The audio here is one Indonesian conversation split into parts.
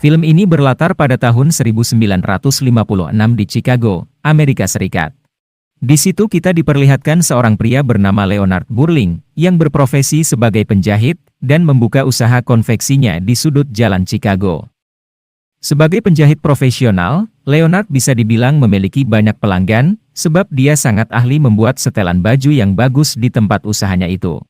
Film ini berlatar pada tahun 1956 di Chicago, Amerika Serikat. Di situ kita diperlihatkan seorang pria bernama Leonard Burling, yang berprofesi sebagai penjahit, dan membuka usaha konveksinya di sudut jalan Chicago. Sebagai penjahit profesional, Leonard bisa dibilang memiliki banyak pelanggan, sebab dia sangat ahli membuat setelan baju yang bagus di tempat usahanya itu.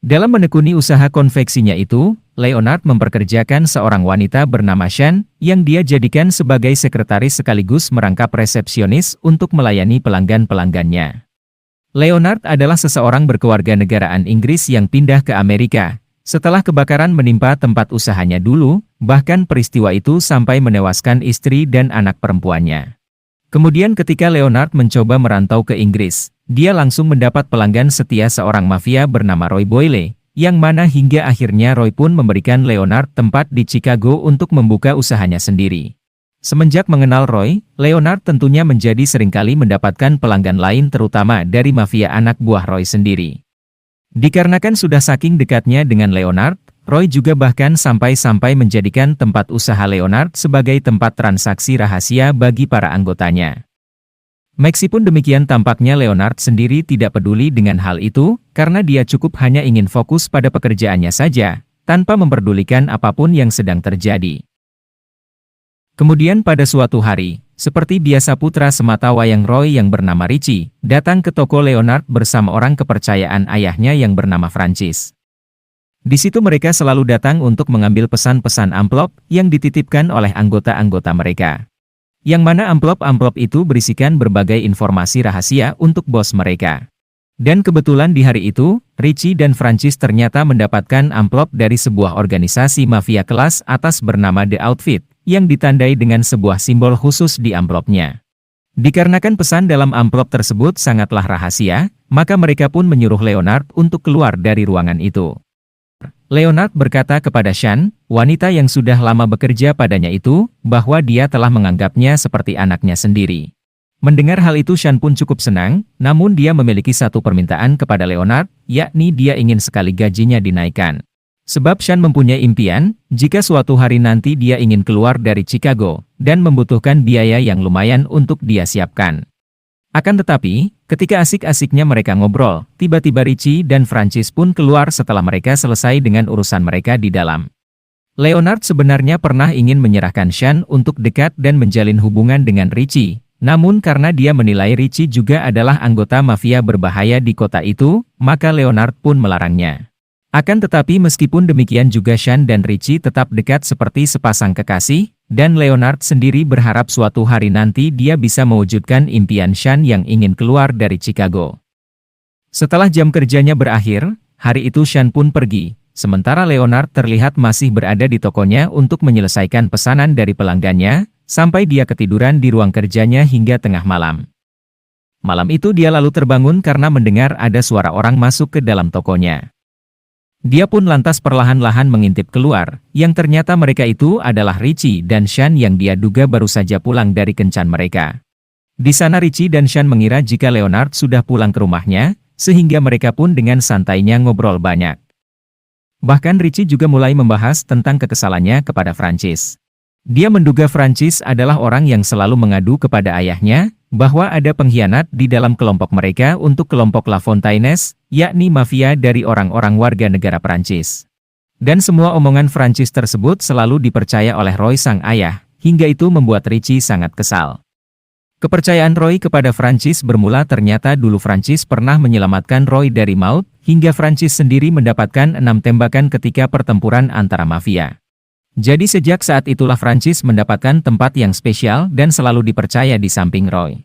Dalam menekuni usaha konveksinya itu, Leonard memperkerjakan seorang wanita bernama Shan, yang dia jadikan sebagai sekretaris sekaligus merangkap resepsionis untuk melayani pelanggan-pelanggannya. Leonard adalah seseorang berkewarganegaraan Inggris yang pindah ke Amerika. Setelah kebakaran menimpa tempat usahanya dulu, bahkan peristiwa itu sampai menewaskan istri dan anak perempuannya. Kemudian ketika Leonard mencoba merantau ke Inggris, dia langsung mendapat pelanggan setia seorang mafia bernama Roy Boyle, yang mana hingga akhirnya Roy pun memberikan Leonard tempat di Chicago untuk membuka usahanya sendiri. Semenjak mengenal Roy, Leonard tentunya menjadi seringkali mendapatkan pelanggan lain terutama dari mafia anak buah Roy sendiri. Dikarenakan sudah saking dekatnya dengan Leonard, Roy juga bahkan sampai-sampai menjadikan tempat usaha Leonard sebagai tempat transaksi rahasia bagi para anggotanya. Meskipun demikian tampaknya Leonard sendiri tidak peduli dengan hal itu, karena dia cukup hanya ingin fokus pada pekerjaannya saja, tanpa memperdulikan apapun yang sedang terjadi. Kemudian pada suatu hari, seperti biasa putra semata wayang Roy yang bernama Richie, datang ke toko Leonard bersama orang kepercayaan ayahnya yang bernama Francis. Di situ mereka selalu datang untuk mengambil pesan-pesan amplop yang dititipkan oleh anggota-anggota mereka. Yang mana amplop-amplop itu berisikan berbagai informasi rahasia untuk bos mereka. Dan kebetulan di hari itu, Richie dan Francis ternyata mendapatkan amplop dari sebuah organisasi mafia kelas atas bernama The Outfit, yang ditandai dengan sebuah simbol khusus di amplopnya. Dikarenakan pesan dalam amplop tersebut sangatlah rahasia, maka mereka pun menyuruh Leonard untuk keluar dari ruangan itu. Leonard berkata kepada Shan, wanita yang sudah lama bekerja padanya itu, bahwa dia telah menganggapnya seperti anaknya sendiri. Mendengar hal itu Shan pun cukup senang, namun dia memiliki satu permintaan kepada Leonard, yakni dia ingin sekali gajinya dinaikkan. Sebab Shan mempunyai impian, jika suatu hari nanti dia ingin keluar dari Chicago, dan membutuhkan biaya yang lumayan untuk dia siapkan. Akan tetapi, ketika asik-asiknya mereka ngobrol, tiba-tiba Richie dan Francis pun keluar setelah mereka selesai dengan urusan mereka di dalam. Leonard sebenarnya pernah ingin menyerahkan Shan untuk dekat dan menjalin hubungan dengan Richie, namun karena dia menilai Richie juga adalah anggota mafia berbahaya di kota itu, maka Leonard pun melarangnya. Akan tetapi meskipun demikian juga Shan dan Richie tetap dekat seperti sepasang kekasih, dan Leonard sendiri berharap suatu hari nanti dia bisa mewujudkan impian Shan yang ingin keluar dari Chicago. Setelah jam kerjanya berakhir, hari itu Shan pun pergi, sementara Leonard terlihat masih berada di tokonya untuk menyelesaikan pesanan dari pelanggannya, sampai dia ketiduran di ruang kerjanya hingga tengah malam. Malam itu dia lalu terbangun karena mendengar ada suara orang masuk ke dalam tokonya. Dia pun lantas perlahan-lahan mengintip keluar, yang ternyata mereka itu adalah Richie dan Shan yang dia duga baru saja pulang dari kencan mereka. Di sana Richie dan Shan mengira jika Leonard sudah pulang ke rumahnya, sehingga mereka pun dengan santainya ngobrol banyak. Bahkan Richie juga mulai membahas tentang kekesalannya kepada Francis. Dia menduga Francis adalah orang yang selalu mengadu kepada ayahnya, bahwa ada pengkhianat di dalam kelompok mereka untuk kelompok La Fontaines, yakni mafia dari orang-orang warga negara Prancis. Dan semua omongan Francis tersebut selalu dipercaya oleh Roy sang ayah, hingga itu membuat Richie sangat kesal. Kepercayaan Roy kepada Francis bermula ternyata dulu Francis pernah menyelamatkan Roy dari maut, hingga Francis sendiri mendapatkan 6 tembakan ketika pertempuran antara mafia. Jadi sejak saat itulah Francis mendapatkan tempat yang spesial dan selalu dipercaya di samping Roy.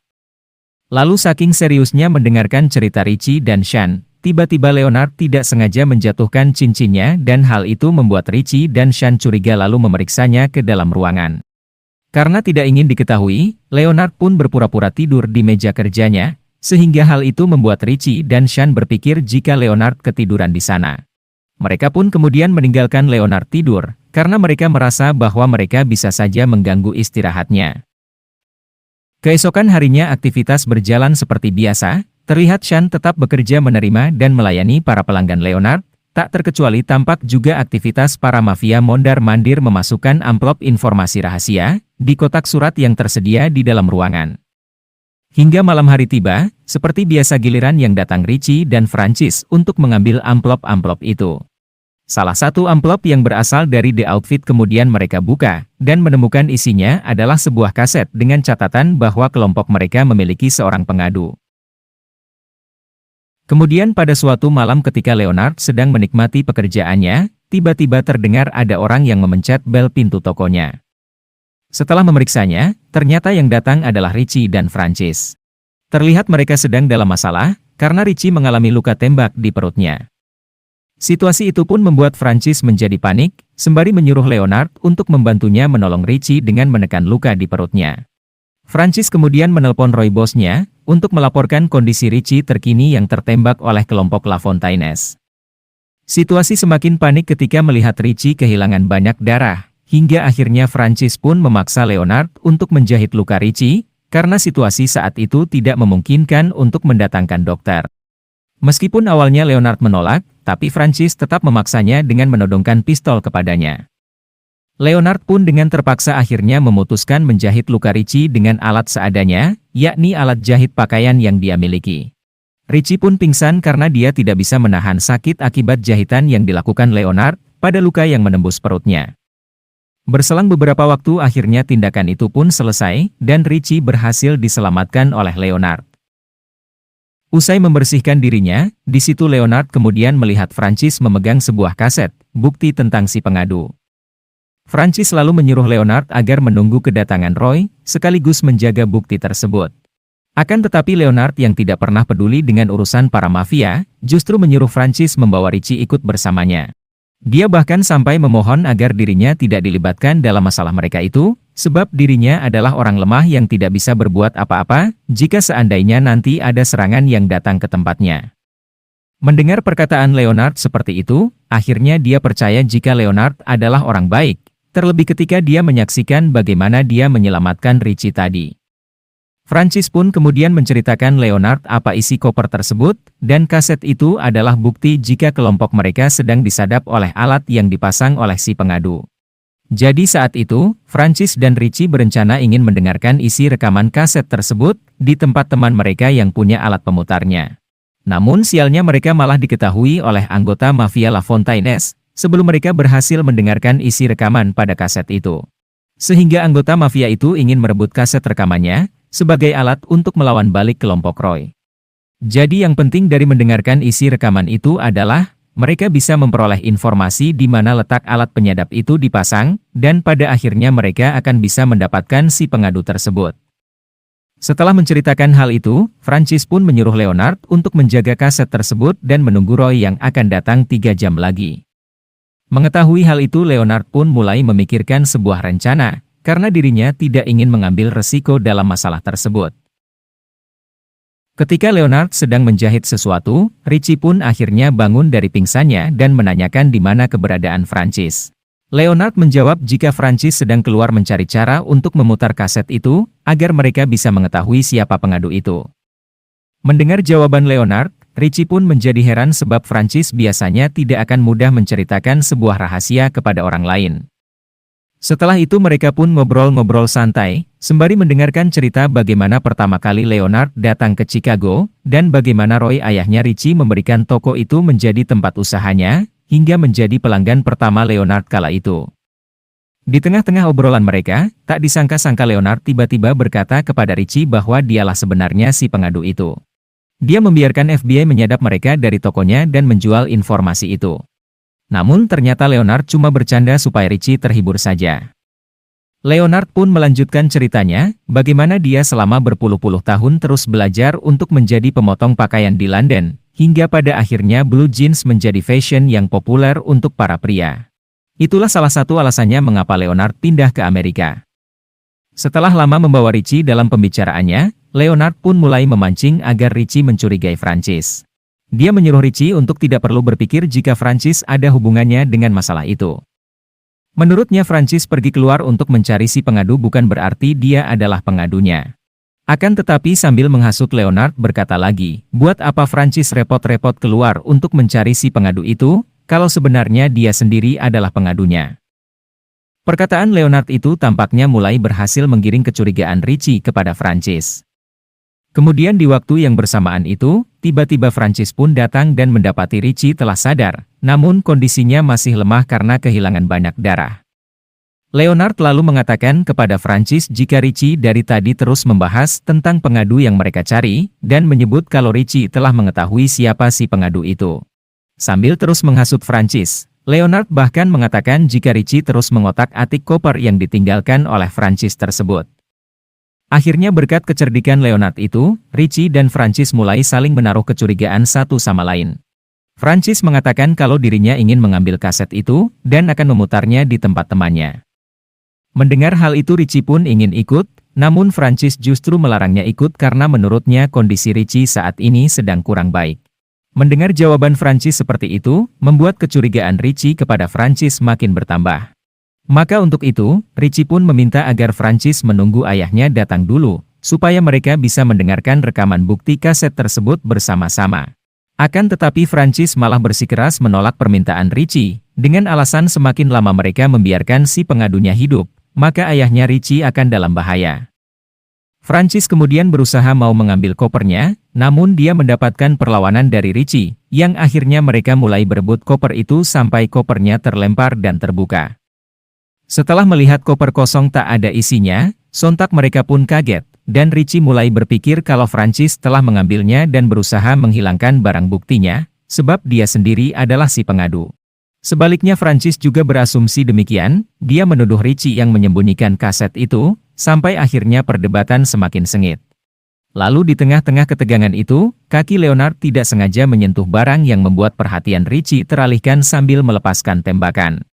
Lalu saking seriusnya mendengarkan cerita Richie dan Shan, tiba-tiba Leonard tidak sengaja menjatuhkan cincinnya dan hal itu membuat Richie dan Shan curiga lalu memeriksanya ke dalam ruangan. Karena tidak ingin diketahui, Leonard pun berpura-pura tidur di meja kerjanya, sehingga hal itu membuat Richie dan Shan berpikir jika Leonard ketiduran di sana. Mereka pun kemudian meninggalkan Leonard tidur, karena mereka merasa bahwa mereka bisa saja mengganggu istirahatnya. Keesokan harinya aktivitas berjalan seperti biasa, terlihat Shan tetap bekerja menerima dan melayani para pelanggan Leonard, Tak terkecuali tampak juga aktivitas para mafia mondar-mandir memasukkan amplop informasi rahasia di kotak surat yang tersedia di dalam ruangan. Hingga malam hari tiba, seperti biasa giliran yang datang Richie dan Francis untuk mengambil amplop-amplop itu. Salah satu amplop yang berasal dari The Outfit kemudian mereka buka, dan menemukan isinya adalah sebuah kaset dengan catatan bahwa kelompok mereka memiliki seorang pengadu. Kemudian pada suatu malam ketika Leonard sedang menikmati pekerjaannya, tiba-tiba terdengar ada orang yang memencet bel pintu tokonya. Setelah memeriksanya, ternyata yang datang adalah Richie dan Francis. Terlihat mereka sedang dalam masalah, karena Richie mengalami luka tembak di perutnya. Situasi itu pun membuat Francis menjadi panik, sembari menyuruh Leonard untuk membantunya menolong Richie dengan menekan luka di perutnya. Francis kemudian menelpon Roy bosnya, untuk melaporkan kondisi Richie terkini yang tertembak oleh kelompok LaFontaines. Situasi semakin panik ketika melihat Richie kehilangan banyak darah, hingga akhirnya Francis pun memaksa Leonard untuk menjahit luka Richie, karena situasi saat itu tidak memungkinkan untuk mendatangkan dokter. Meskipun awalnya Leonard menolak, tapi Francis tetap memaksanya dengan menodongkan pistol kepadanya. Leonard pun dengan terpaksa akhirnya memutuskan menjahit luka Richie dengan alat seadanya, yakni alat jahit pakaian yang dia miliki. Richie pun pingsan karena dia tidak bisa menahan sakit akibat jahitan yang dilakukan Leonard pada luka yang menembus perutnya. Berselang beberapa waktu akhirnya tindakan itu pun selesai, dan Richie berhasil diselamatkan oleh Leonard. Usai membersihkan dirinya, di situ Leonard kemudian melihat Francis memegang sebuah kaset, bukti tentang si pengadu. Francis lalu menyuruh Leonard agar menunggu kedatangan Roy, sekaligus menjaga bukti tersebut. Akan tetapi Leonard yang tidak pernah peduli dengan urusan para mafia, justru menyuruh Francis membawa Richie ikut bersamanya. Dia bahkan sampai memohon agar dirinya tidak dilibatkan dalam masalah mereka itu, sebab dirinya adalah orang lemah yang tidak bisa berbuat apa-apa, jika seandainya nanti ada serangan yang datang ke tempatnya. Mendengar perkataan Leonard seperti itu, akhirnya dia percaya jika Leonard adalah orang baik. Terlebih ketika dia menyaksikan bagaimana dia menyelamatkan Richie tadi. Francis pun kemudian menceritakan Leonard apa isi koper tersebut, dan kaset itu adalah bukti jika kelompok mereka sedang disadap oleh alat yang dipasang oleh si pengadu. Jadi saat itu, Francis dan Richie berencana ingin mendengarkan isi rekaman kaset tersebut di tempat teman mereka yang punya alat pemutarnya. Namun sialnya mereka malah diketahui oleh anggota mafia LaFontaines, sebelum mereka berhasil mendengarkan isi rekaman pada kaset itu. Sehingga anggota mafia itu ingin merebut kaset rekamannya, sebagai alat untuk melawan balik kelompok Roy. Jadi yang penting dari mendengarkan isi rekaman itu adalah, mereka bisa memperoleh informasi di mana letak alat penyadap itu dipasang, dan pada akhirnya mereka akan bisa mendapatkan si pengadu tersebut. Setelah menceritakan hal itu, Francis pun menyuruh Leonard untuk menjaga kaset tersebut dan menunggu Roy yang akan datang 3 jam lagi. Mengetahui hal itu Leonard pun mulai memikirkan sebuah rencana, karena dirinya tidak ingin mengambil resiko dalam masalah tersebut. Ketika Leonard sedang menjahit sesuatu, Richie pun akhirnya bangun dari pingsannya dan menanyakan di mana keberadaan Francis. Leonard menjawab jika Francis sedang keluar mencari cara untuk memutar kaset itu, agar mereka bisa mengetahui siapa pengadu itu. Mendengar jawaban Leonard, Richie pun menjadi heran sebab Francis biasanya tidak akan mudah menceritakan sebuah rahasia kepada orang lain. Setelah itu mereka pun ngobrol-ngobrol santai, sembari mendengarkan cerita bagaimana pertama kali Leonard datang ke Chicago, dan bagaimana Roy ayahnya Richie memberikan toko itu menjadi tempat usahanya, hingga menjadi pelanggan pertama Leonard kala itu. Di tengah-tengah obrolan mereka, tak disangka-sangka Leonard tiba-tiba berkata kepada Richie bahwa dialah sebenarnya si pengadu itu. Dia membiarkan FBI menyadap mereka dari tokonya dan menjual informasi itu. Namun ternyata Leonard cuma bercanda supaya Richie terhibur saja. Leonard pun melanjutkan ceritanya, bagaimana dia selama berpuluh-puluh tahun terus belajar untuk menjadi pemotong pakaian di London, hingga pada akhirnya blue jeans menjadi fashion yang populer untuk para pria. Itulah salah satu alasannya mengapa Leonard pindah ke Amerika. Setelah lama membawa Richie dalam pembicaraannya, Leonard pun mulai memancing agar Richie mencurigai Francis. Dia menyuruh Richie untuk tidak perlu berpikir jika Francis ada hubungannya dengan masalah itu. Menurutnya Francis pergi keluar untuk mencari si pengadu bukan berarti dia adalah pengadunya. Akan tetapi sambil menghasut Leonard berkata lagi, buat apa Francis repot-repot keluar untuk mencari si pengadu itu, kalau sebenarnya dia sendiri adalah pengadunya. Perkataan Leonard itu tampaknya mulai berhasil menggiring kecurigaan Richie kepada Francis. Kemudian di waktu yang bersamaan itu, tiba-tiba Francis pun datang dan mendapati Richie telah sadar, namun kondisinya masih lemah karena kehilangan banyak darah. Leonard lalu mengatakan kepada Francis jika Richie dari tadi terus membahas tentang pengadu yang mereka cari, dan menyebut kalau Richie telah mengetahui siapa si pengadu itu. Sambil terus menghasut Francis, Leonard bahkan mengatakan jika Richie terus mengotak-atik koper yang ditinggalkan oleh Francis tersebut. Akhirnya berkat kecerdikan Leonard itu, Richie dan Francis mulai saling menaruh kecurigaan satu sama lain. Francis mengatakan kalau dirinya ingin mengambil kaset itu, dan akan memutarnya di tempat temannya. Mendengar hal itu Richie pun ingin ikut, namun Francis justru melarangnya ikut karena menurutnya kondisi Richie saat ini sedang kurang baik. Mendengar jawaban Francis seperti itu, membuat kecurigaan Richie kepada Francis makin bertambah. Maka untuk itu, Richie pun meminta agar Francis menunggu ayahnya datang dulu, supaya mereka bisa mendengarkan rekaman bukti kaset tersebut bersama-sama. Akan tetapi Francis malah bersikeras menolak permintaan Richie, dengan alasan semakin lama mereka membiarkan si pengadunya hidup, maka ayahnya Richie akan dalam bahaya. Francis kemudian berusaha mau mengambil kopernya, namun dia mendapatkan perlawanan dari Richie, yang akhirnya mereka mulai berebut koper itu sampai kopernya terlempar dan terbuka. Setelah melihat koper kosong tak ada isinya, sontak mereka pun kaget, dan Richie mulai berpikir kalau Francis telah mengambilnya dan berusaha menghilangkan barang buktinya, sebab dia sendiri adalah si pengadu. Sebaliknya Francis juga berasumsi demikian, dia menuduh Richie yang menyembunyikan kaset itu, sampai akhirnya perdebatan semakin sengit. Lalu di tengah-tengah ketegangan itu, kaki Leonard tidak sengaja menyentuh barang yang membuat perhatian Richie teralihkan sambil melepaskan tembakan.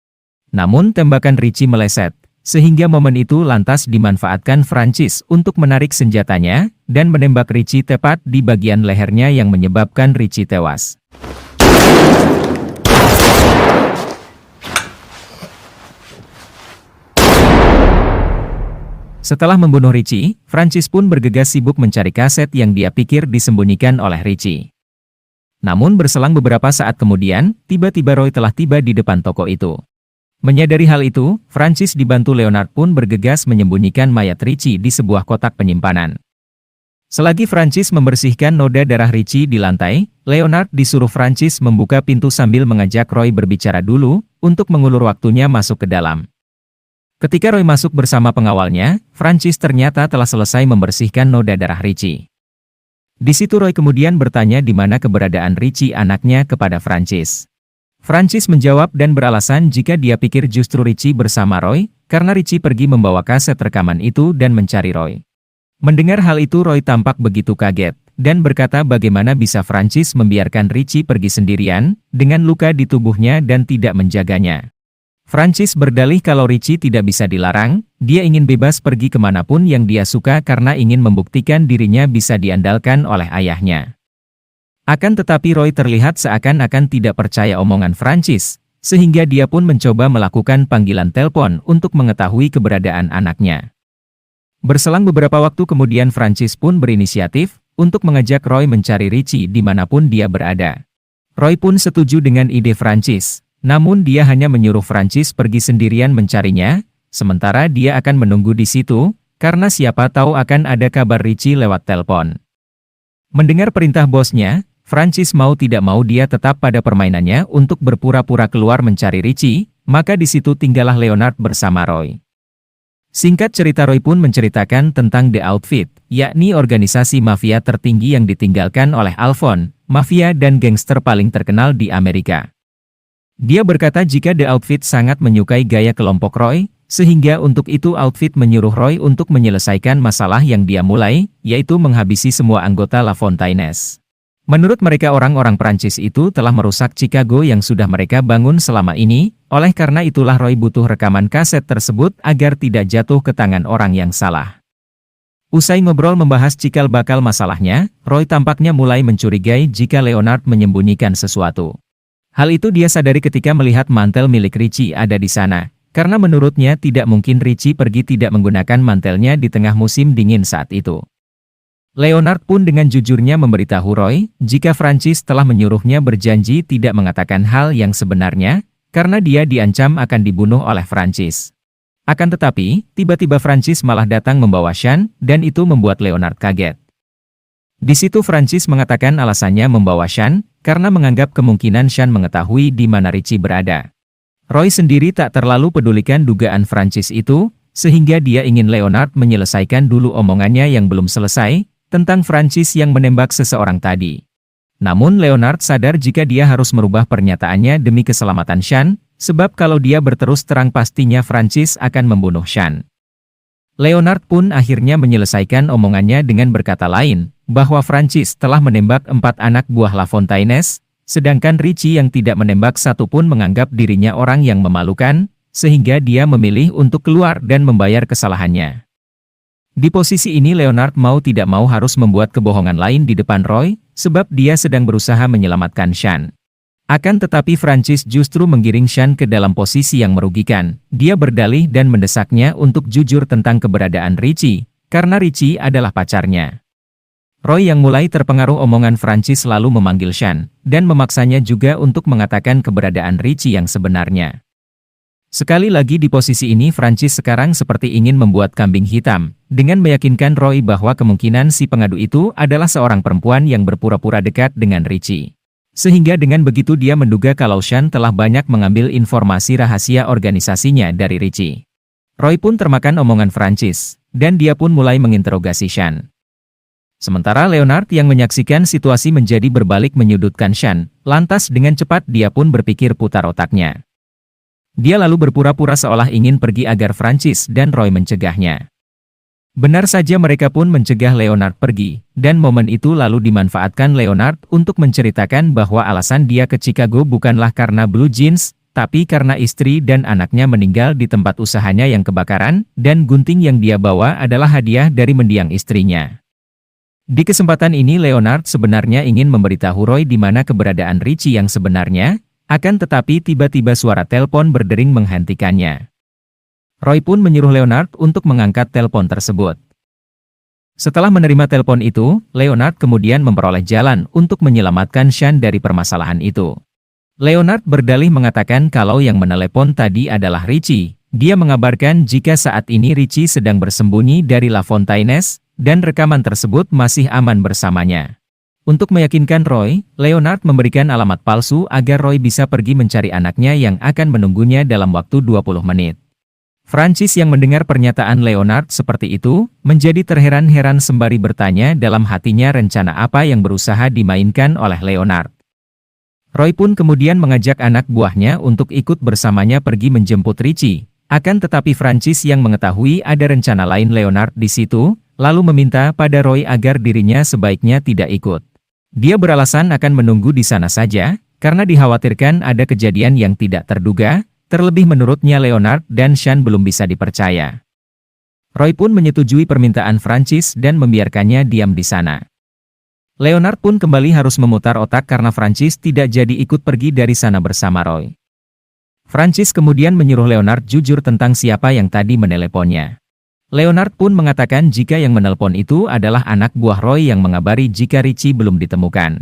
Namun tembakan Richie meleset, sehingga momen itu lantas dimanfaatkan Francis untuk menarik senjatanya, dan menembak Richie tepat di bagian lehernya yang menyebabkan Richie tewas. Setelah membunuh Richie, Francis pun bergegas sibuk mencari kaset yang dia pikir disembunyikan oleh Richie. Namun berselang beberapa saat kemudian, tiba-tiba Roy telah tiba di depan toko itu. Menyadari hal itu, Francis dibantu Leonard pun bergegas menyembunyikan mayat Richie di sebuah kotak penyimpanan. Selagi Francis membersihkan noda darah Richie di lantai, Leonard disuruh Francis membuka pintu sambil mengajak Roy berbicara dulu, untuk mengulur waktunya masuk ke dalam. Ketika Roy masuk bersama pengawalnya, Francis ternyata telah selesai membersihkan noda darah Richie. Di situ Roy kemudian bertanya di mana keberadaan Richie anaknya kepada Francis. Francis menjawab dan beralasan jika dia pikir justru Richie bersama Roy, karena Richie pergi membawa kaset rekaman itu dan mencari Roy. Mendengar hal itu Roy tampak begitu kaget, dan berkata bagaimana bisa Francis membiarkan Richie pergi sendirian, dengan luka di tubuhnya dan tidak menjaganya. Francis berdalih kalau Richie tidak bisa dilarang, dia ingin bebas pergi kemanapun yang dia suka karena ingin membuktikan dirinya bisa diandalkan oleh ayahnya. Akan tetapi Roy terlihat seakan-akan tidak percaya omongan Francis, sehingga dia pun mencoba melakukan panggilan telepon untuk mengetahui keberadaan anaknya. Berselang beberapa waktu kemudian Francis pun berinisiatif untuk mengajak Roy mencari Richie dimanapun dia berada. Roy pun setuju dengan ide Francis. Namun dia hanya menyuruh Francis pergi sendirian mencarinya, sementara dia akan menunggu di situ, karena siapa tahu akan ada kabar Richie lewat telepon. Mendengar perintah bosnya, Francis mau tidak mau dia tetap pada permainannya untuk berpura-pura keluar mencari Richie, maka di situ tinggallah Leonard bersama Roy. Singkat cerita Roy pun menceritakan tentang The Outfit, yakni organisasi mafia tertinggi yang ditinggalkan oleh Alphonse, mafia dan gangster paling terkenal di Amerika. Dia berkata jika The Outfit sangat menyukai gaya kelompok Roy, sehingga untuk itu Outfit menyuruh Roy untuk menyelesaikan masalah yang dia mulai, yaitu menghabisi semua anggota La Fontaines. Menurut mereka orang-orang Prancis itu telah merusak Chicago yang sudah mereka bangun selama ini, oleh karena itulah Roy butuh rekaman kaset tersebut agar tidak jatuh ke tangan orang yang salah. Usai ngobrol membahas cikal bakal masalahnya, Roy tampaknya mulai mencurigai jika Leonard menyembunyikan sesuatu. Hal itu dia sadari ketika melihat mantel milik Richie ada di sana, karena menurutnya tidak mungkin Richie pergi tidak menggunakan mantelnya di tengah musim dingin saat itu. Leonard pun dengan jujurnya memberitahu Roy, jika Francis telah menyuruhnya berjanji tidak mengatakan hal yang sebenarnya, karena dia diancam akan dibunuh oleh Francis. Akan tetapi, tiba-tiba Francis malah datang membawa Sean, dan itu membuat Leonard kaget. Di situ Francis mengatakan alasannya membawa Sean, karena menganggap kemungkinan Sean mengetahui di mana Richie berada. Roy sendiri tak terlalu pedulikan dugaan Francis itu, sehingga dia ingin Leonard menyelesaikan dulu omongannya yang belum selesai, tentang Francis yang menembak seseorang tadi. Namun Leonard sadar jika dia harus merubah pernyataannya demi keselamatan Sean, sebab kalau dia berterus terang pastinya Francis akan membunuh Sean. Leonard pun akhirnya menyelesaikan omongannya dengan berkata lain, bahwa Francis telah menembak 4 anak buah LaFontaines, sedangkan Richie yang tidak menembak satupun menganggap dirinya orang yang memalukan, sehingga dia memilih untuk keluar dan membayar kesalahannya. Di posisi ini Leonard mau tidak mau harus membuat kebohongan lain di depan Roy, sebab dia sedang berusaha menyelamatkan Sean. Akan tetapi Francis justru menggiring Sean ke dalam posisi yang merugikan. Dia berdalih dan mendesaknya untuk jujur tentang keberadaan Richie, karena Richie adalah pacarnya. Roy yang mulai terpengaruh omongan Francis lalu memanggil Sean, dan memaksanya juga untuk mengatakan keberadaan Richie yang sebenarnya. Sekali lagi di posisi ini Francis sekarang seperti ingin membuat kambing hitam, dengan meyakinkan Roy bahwa kemungkinan si pengadu itu adalah seorang perempuan yang berpura-pura dekat dengan Richie. Sehingga dengan begitu dia menduga kalau Sean telah banyak mengambil informasi rahasia organisasinya dari Richie. Roy pun termakan omongan Francis, dan dia pun mulai menginterogasi Sean. Sementara Leonard yang menyaksikan situasi menjadi berbalik menyudutkan Sean, lantas dengan cepat dia pun berpikir putar otaknya. Dia lalu berpura-pura seolah ingin pergi agar Francis dan Roy mencegahnya. Benar saja mereka pun mencegah Leonard pergi, dan momen itu lalu dimanfaatkan Leonard untuk menceritakan bahwa alasan dia ke Chicago bukanlah karena Blue Jeans, tapi karena istri dan anaknya meninggal di tempat usahanya yang kebakaran, dan gunting yang dia bawa adalah hadiah dari mendiang istrinya. Di kesempatan ini Leonard sebenarnya ingin memberitahu Roy di mana keberadaan Richie yang sebenarnya, akan tetapi tiba-tiba suara telepon berdering menghentikannya. Roy pun menyuruh Leonard untuk mengangkat telepon tersebut. Setelah menerima telepon itu, Leonard kemudian memperoleh jalan untuk menyelamatkan Sean dari permasalahan itu. Leonard berdalih mengatakan kalau yang menelepon tadi adalah Richie. Dia mengabarkan jika saat ini Richie sedang bersembunyi dari LaFontaines, dan rekaman tersebut masih aman bersamanya. Untuk meyakinkan Roy, Leonard memberikan alamat palsu agar Roy bisa pergi mencari anaknya yang akan menunggunya dalam waktu 20 menit. Francis yang mendengar pernyataan Leonard seperti itu, menjadi terheran-heran sembari bertanya dalam hatinya rencana apa yang berusaha dimainkan oleh Leonard. Roy pun kemudian mengajak anak buahnya untuk ikut bersamanya pergi menjemput Richie. Akan tetapi Francis yang mengetahui ada rencana lain Leonard di situ, lalu meminta pada Roy agar dirinya sebaiknya tidak ikut. Dia beralasan akan menunggu di sana saja, karena dikhawatirkan ada kejadian yang tidak terduga, terlebih menurutnya Leonard dan Sean belum bisa dipercaya. Roy pun menyetujui permintaan Francis dan membiarkannya diam di sana. Leonard pun kembali harus memutar otak karena Francis tidak jadi ikut pergi dari sana bersama Roy. Francis kemudian menyuruh Leonard jujur tentang siapa yang tadi meneleponnya. Leonard pun mengatakan jika yang menelpon itu adalah anak buah Roy yang mengabari jika Richie belum ditemukan.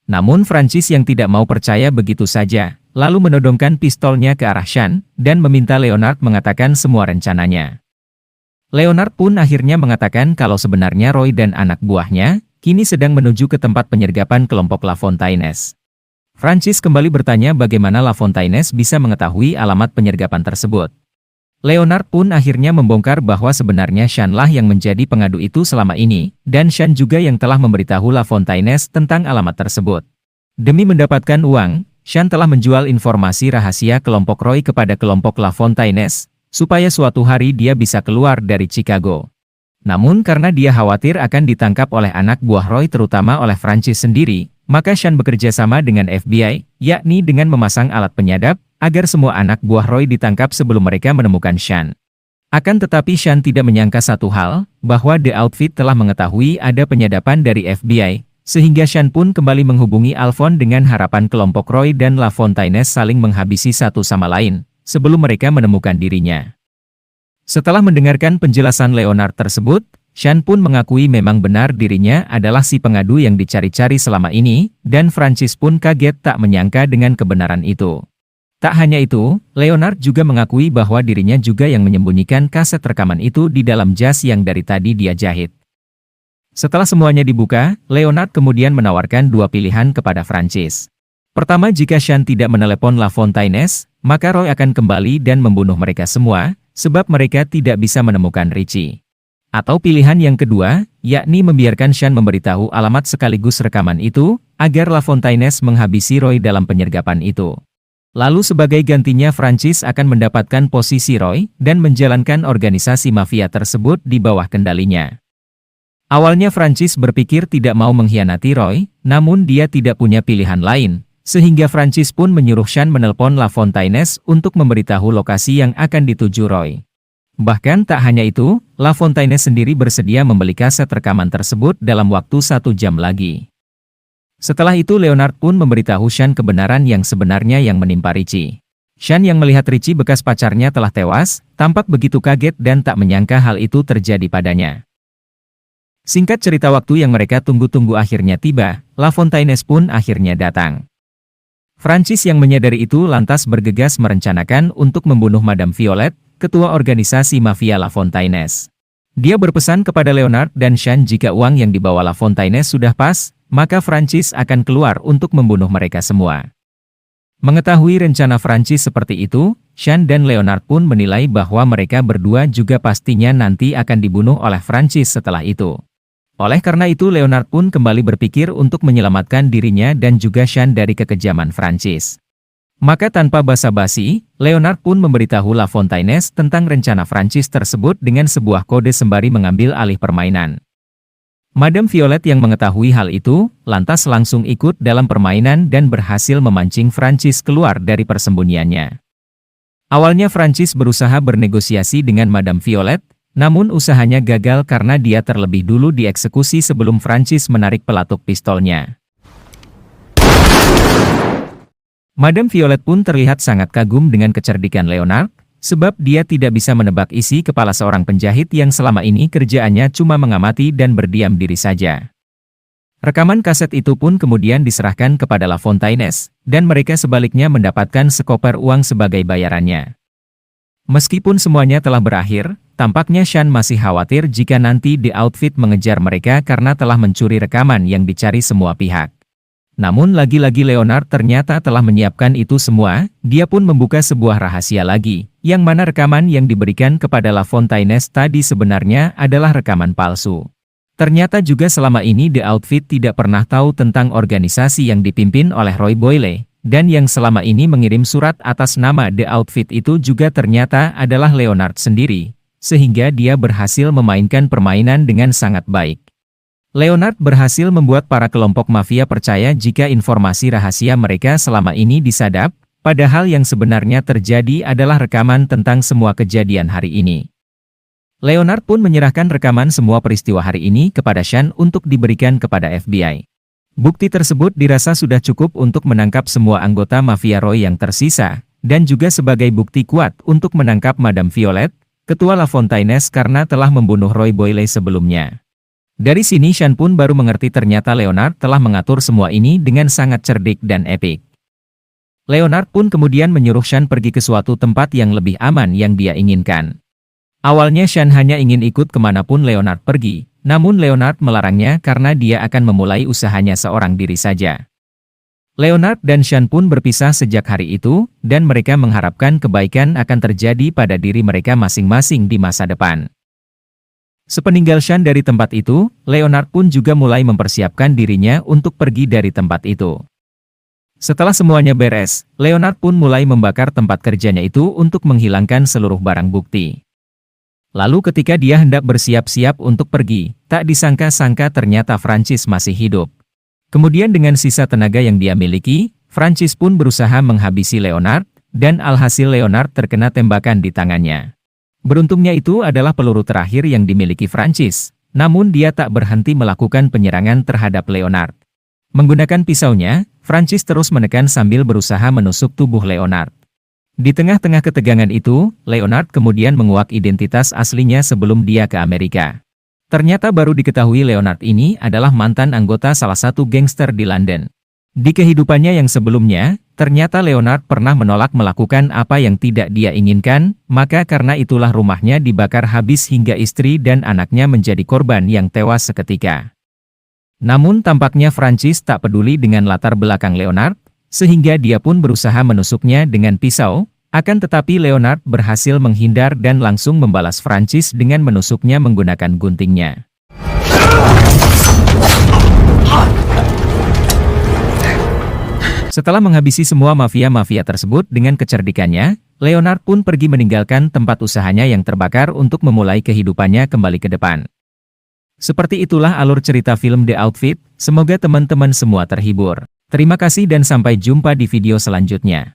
Namun Francis yang tidak mau percaya begitu saja, lalu menodongkan pistolnya ke arah Sean, dan meminta Leonard mengatakan semua rencananya. Leonard pun akhirnya mengatakan kalau sebenarnya Roy dan anak buahnya, kini sedang menuju ke tempat penyergapan kelompok LaFontaines. Francis kembali bertanya bagaimana LaFontaines bisa mengetahui alamat penyergapan tersebut. Leonard pun akhirnya membongkar bahwa sebenarnya Sean lah yang menjadi pengadu itu selama ini, dan Sean juga yang telah memberitahu LaFontaines tentang alamat tersebut. Demi mendapatkan uang, Sean telah menjual informasi rahasia kelompok Roy kepada kelompok LaFontaines, supaya suatu hari dia bisa keluar dari Chicago. Namun karena dia khawatir akan ditangkap oleh anak buah Roy terutama oleh Francis sendiri, maka Sean bekerja sama dengan FBI, yakni dengan memasang alat penyadap, agar semua anak buah Roy ditangkap sebelum mereka menemukan Sean. Akan tetapi Sean tidak menyangka satu hal, bahwa The Outfit telah mengetahui ada penyadapan dari FBI, sehingga Sean pun kembali menghubungi Alphonse dengan harapan kelompok Roy dan LaFontaines saling menghabisi satu sama lain, sebelum mereka menemukan dirinya. Setelah mendengarkan penjelasan Leonard tersebut, Sean pun mengakui memang benar dirinya adalah si pengadu yang dicari-cari selama ini, dan Francis pun kaget tak menyangka dengan kebenaran itu. Tak hanya itu, Leonard juga mengakui bahwa dirinya juga yang menyembunyikan kaset rekaman itu di dalam jas yang dari tadi dia jahit. Setelah semuanya dibuka, Leonard kemudian menawarkan dua pilihan kepada Francis. Pertama, jika Sean tidak menelepon LaFontaine, maka Roy akan kembali dan membunuh mereka semua, sebab mereka tidak bisa menemukan Richie. Atau pilihan yang kedua, yakni membiarkan Sean memberitahu alamat sekaligus rekaman itu, agar LaFontaine menghabisi Roy dalam penyergapan itu. Lalu sebagai gantinya Francis akan mendapatkan posisi Roy dan menjalankan organisasi mafia tersebut di bawah kendalinya. Awalnya Francis berpikir tidak mau mengkhianati Roy, namun dia tidak punya pilihan lain. Sehingga Francis pun menyuruh Sean menelpon LaFontaine untuk memberitahu lokasi yang akan dituju Roy. Bahkan tak hanya itu, LaFontaine sendiri bersedia membeli kaset rekaman tersebut dalam waktu 1 jam lagi. Setelah itu Leonard pun memberitahu Sean kebenaran yang sebenarnya yang menimpa Richie. Sean yang melihat Richie bekas pacarnya telah tewas, tampak begitu kaget dan tak menyangka hal itu terjadi padanya. Singkat cerita, waktu yang mereka tunggu-tunggu akhirnya tiba, LaFontaine pun akhirnya datang. Francis yang menyadari itu lantas bergegas merencanakan untuk membunuh Madame Violet, ketua organisasi mafia LaFontaine. Dia berpesan kepada Leonard dan Sean jika uang yang dibawa LaFontaine sudah pas, maka Francis akan keluar untuk membunuh mereka semua. Mengetahui rencana Francis seperti itu, Sean dan Leonard pun menilai bahwa mereka berdua juga pastinya nanti akan dibunuh oleh Francis setelah itu. Oleh karena itu Leonard pun kembali berpikir untuk menyelamatkan dirinya dan juga Sean dari kekejaman Francis. Maka tanpa basa-basi, Leonard pun memberitahu LaFontaine tentang rencana Francis tersebut dengan sebuah kode sembari mengambil alih permainan. Madame Violet yang mengetahui hal itu, lantas langsung ikut dalam permainan dan berhasil memancing Francis keluar dari persembunyiannya. Awalnya Francis berusaha bernegosiasi dengan Madame Violet, namun usahanya gagal karena dia terlebih dulu dieksekusi sebelum Francis menarik pelatuk pistolnya. Madame Violet pun terlihat sangat kagum dengan kecerdikan Leonard, sebab dia tidak bisa menebak isi kepala seorang penjahit yang selama ini kerjaannya cuma mengamati dan berdiam diri saja. Rekaman kaset itu pun kemudian diserahkan kepada LaFontaine, dan mereka sebaliknya mendapatkan sekoper uang sebagai bayarannya. Meskipun semuanya telah berakhir, tampaknya Sean masih khawatir jika nanti The Outfit mengejar mereka karena telah mencuri rekaman yang dicari semua pihak. Namun lagi-lagi Leonard ternyata telah menyiapkan itu semua, dia pun membuka sebuah rahasia lagi, yang mana rekaman yang diberikan kepada LaFontaine tadi sebenarnya adalah rekaman palsu. Ternyata juga selama ini The Outfit tidak pernah tahu tentang organisasi yang dipimpin oleh Roy Boyle. Dan yang selama ini mengirim surat atas nama The Outfit itu juga ternyata adalah Leonard sendiri, sehingga dia berhasil memainkan permainan dengan sangat baik. Leonard berhasil membuat para kelompok mafia percaya jika informasi rahasia mereka selama ini disadap, padahal yang sebenarnya terjadi adalah rekaman tentang semua kejadian hari ini. Leonard pun menyerahkan rekaman semua peristiwa hari ini kepada Sean untuk diberikan kepada FBI. Bukti tersebut dirasa sudah cukup untuk menangkap semua anggota mafia Roy yang tersisa, dan juga sebagai bukti kuat untuk menangkap Madame Violet, ketua LaFontaine karena telah membunuh Roy Boyle sebelumnya. Dari sini Sean pun baru mengerti ternyata Leonard telah mengatur semua ini dengan sangat cerdik dan epik. Leonard pun kemudian menyuruh Sean pergi ke suatu tempat yang lebih aman yang dia inginkan. Awalnya Sean hanya ingin ikut kemanapun Leonard pergi. Namun Leonard melarangnya karena dia akan memulai usahanya seorang diri saja. Leonard dan Sean pun berpisah sejak hari itu, dan mereka mengharapkan kebaikan akan terjadi pada diri mereka masing-masing di masa depan. Sepeninggal Sean dari tempat itu, Leonard pun juga mulai mempersiapkan dirinya untuk pergi dari tempat itu. Setelah semuanya beres, Leonard pun mulai membakar tempat kerjanya itu untuk menghilangkan seluruh barang bukti. Lalu ketika dia hendak bersiap-siap untuk pergi, tak disangka-sangka ternyata Francis masih hidup. Kemudian dengan sisa tenaga yang dia miliki, Francis pun berusaha menghabisi Leonard, dan alhasil Leonard terkena tembakan di tangannya. Beruntungnya itu adalah peluru terakhir yang dimiliki Francis, namun dia tak berhenti melakukan penyerangan terhadap Leonard. Menggunakan pisaunya, Francis terus menekan sambil berusaha menusuk tubuh Leonard. Di tengah-tengah ketegangan itu, Leonard kemudian menguak identitas aslinya sebelum dia ke Amerika. Ternyata baru diketahui Leonard ini adalah mantan anggota salah satu gangster di London. Di kehidupannya yang sebelumnya, ternyata Leonard pernah menolak melakukan apa yang tidak dia inginkan, maka karena itulah rumahnya dibakar habis hingga istri dan anaknya menjadi korban yang tewas seketika. Namun tampaknya Francis tak peduli dengan latar belakang Leonard, sehingga dia pun berusaha menusuknya dengan pisau, akan tetapi Leonard berhasil menghindar dan langsung membalas Francis dengan menusuknya menggunakan guntingnya. Setelah menghabisi semua mafia-mafia tersebut dengan kecerdikannya, Leonard pun pergi meninggalkan tempat usahanya yang terbakar untuk memulai kehidupannya kembali ke depan. Seperti itulah alur cerita film The Outfit, semoga teman-teman semua terhibur. Terima kasih dan sampai jumpa di video selanjutnya.